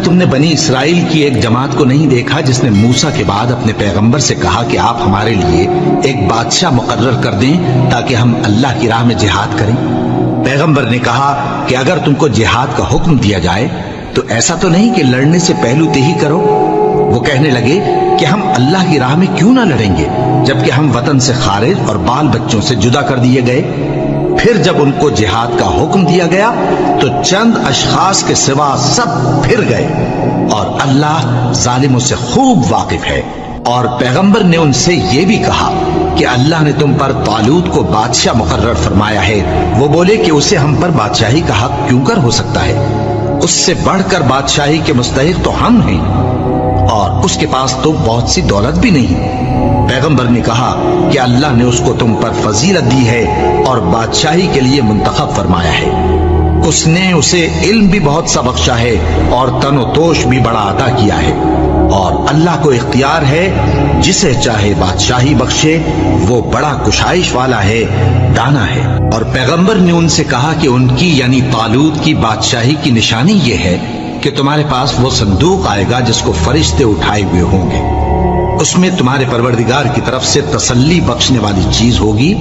تم نے بنی اسرائیل کی ایک جماعت کو نہیں دیکھا جس نے موسیٰ کے بعد اپنے پیغمبر سے کہا کہ آپ ہمارے لیے ایک بادشاہ مقرر کر دیں تاکہ ہم اللہ کی راہ میں جہاد کریں؟ پیغمبر نے کہا کہ اگر تم کو جہاد کا حکم دیا جائے تو ایسا تو نہیں کہ لڑنے سے پہلو تہی کرو۔ وہ کہنے لگے کہ ہم اللہ کی راہ میں کیوں نہ لڑیں گے جبکہ ہم وطن سے خارج اور بال بچوں سے جدا کر دیے گئے۔ پھر جب ان کو جہاد کا حکم دیا گیا تو چند اشخاص کے سوا سب پھر گئے، اور اللہ ظالموں سے خوب واقف ہے۔ اور پیغمبر نے ان سے یہ بھی کہا کہ اللہ نے تم پر طالوت کو بادشاہ مقرر فرمایا ہے۔ وہ بولے کہ اسے ہم پر بادشاہی کا حق کیوں کر ہو سکتا ہے؟ اس سے بڑھ کر بادشاہی کے مستحق تو ہم ہیں، اور اس کے پاس تو بہت سی دولت بھی نہیں۔ پیغمبر نے کہا کہ اللہ نے اس کو تم پر فضیلت دی ہے اور بادشاہی کے لیے منتخب فرمایا ہے۔ اس نے اسے علم بھی بہت سا بخشا ہے اور تن و توش بھی بڑا عطا کیا ہے، اور اللہ کو اختیار ہے جسے چاہے بادشاہی بخشے، وہ بڑا کشائش والا ہے، دانا ہے۔ اور پیغمبر نے ان سے کہا کہ ان کی یعنی طالوت کی بادشاہی کی نشانی یہ ہے کہ تمہارے پاس وہ صندوق آئے گا جس کو فرشتے اٹھائے ہوئے ہوں گے۔ اس میں تمہارے پروردگار کی طرف سے تسلی بخشنے والی چیز ہوگی،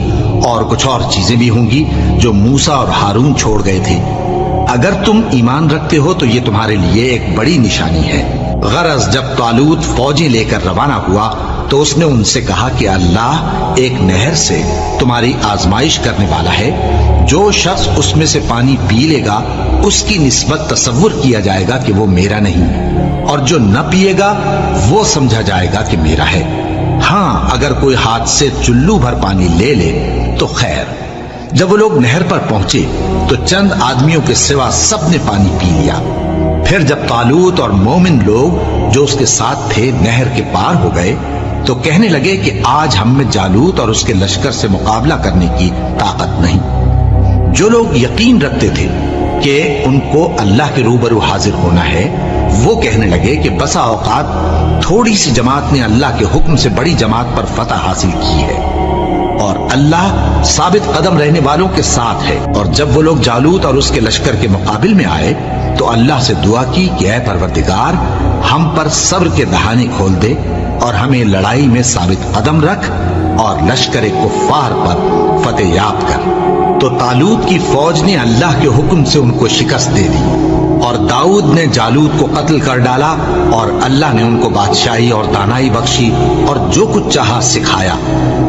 اور کچھ اور چیزیں بھی ہوں گی جو موسیٰ اور ہارون چھوڑ گئے تھے۔ اگر تم ایمان رکھتے ہو تو یہ تمہارے لیے ایک بڑی نشانی ہے۔ غرض جب طالوت فوجیں لے کر روانہ ہوا تو اس نے ان سے کہا کہ اللہ ایک نہر سے تمہاری آزمائش کرنے والا ہے، جو شخص اس میں سے پانی پی لے گا اس کی نسبت تصور کیا جائے گا کہ وہ میرا نہیں، اور جو نہ پیے گا وہ سمجھا جائے گا کہ میرا ہے۔ ہاں اگر کوئی ہاتھ سے چلو بھر پانی لے لے تو خیر۔ جب وہ لوگ نہر پر پہنچے تو چند آدمیوں کے سوا سب نے پانی پی لیا۔ پھر جب طالوت اور مومن لوگ جو اس کے ساتھ تھے نہر کے پار ہو گئے تو کہنے لگے کہ آج ہم میں جالوت اور اس کے لشکر سے مقابلہ کرنے کی طاقت نہیں۔ جو لوگ یقین رکھتے تھے کہ ان کو اللہ کے روبرو حاضر ہونا ہے، وہ کہنے لگے کہ بسا اوقات تھوڑی سی جماعت نے اللہ کے حکم سے بڑی جماعت پر فتح حاصل کی ہے، اور اللہ ثابت قدم رہنے والوں کے ساتھ ہے۔ اور جب وہ لوگ جالوت اور اس کے لشکر کے مقابل میں آئے تو اللہ سے دعا کی کہ اے پروردگار، ہم پر صبر کے دہانے کھول دے اور ہمیں لڑائی میں ثابت قدم رکھ اور لشکر کفار پر فتح یاب کر۔ تو طالوت کی فوج نے اللہ کے حکم سے ان کو شکست دے دی، اور داؤد نے جالوت کو قتل کر ڈالا، اور اللہ نے ان کو بادشاہی اور دانائی بخشی اور جو کچھ چاہا سکھایا۔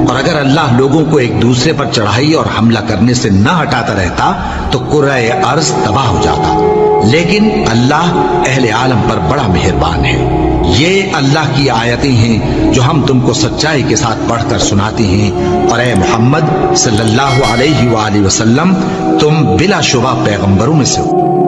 اور اگر اللہ لوگوں کو ایک دوسرے پر چڑھائی اور حملہ کرنے سے نہ ہٹاتا رہتا تو کرۂ ارض تباہ ہو جاتا، لیکن اللہ اہل عالم پر بڑا مہربان ہے۔ یہ اللہ کی آیتیں ہیں جو ہم تم کو سچائی کے ساتھ پڑھ کر سناتے ہیں، اور اے محمد صلی اللہ علیہ وآلہ وسلم تم بلا شبہ پیغمبروں میں سے ہو۔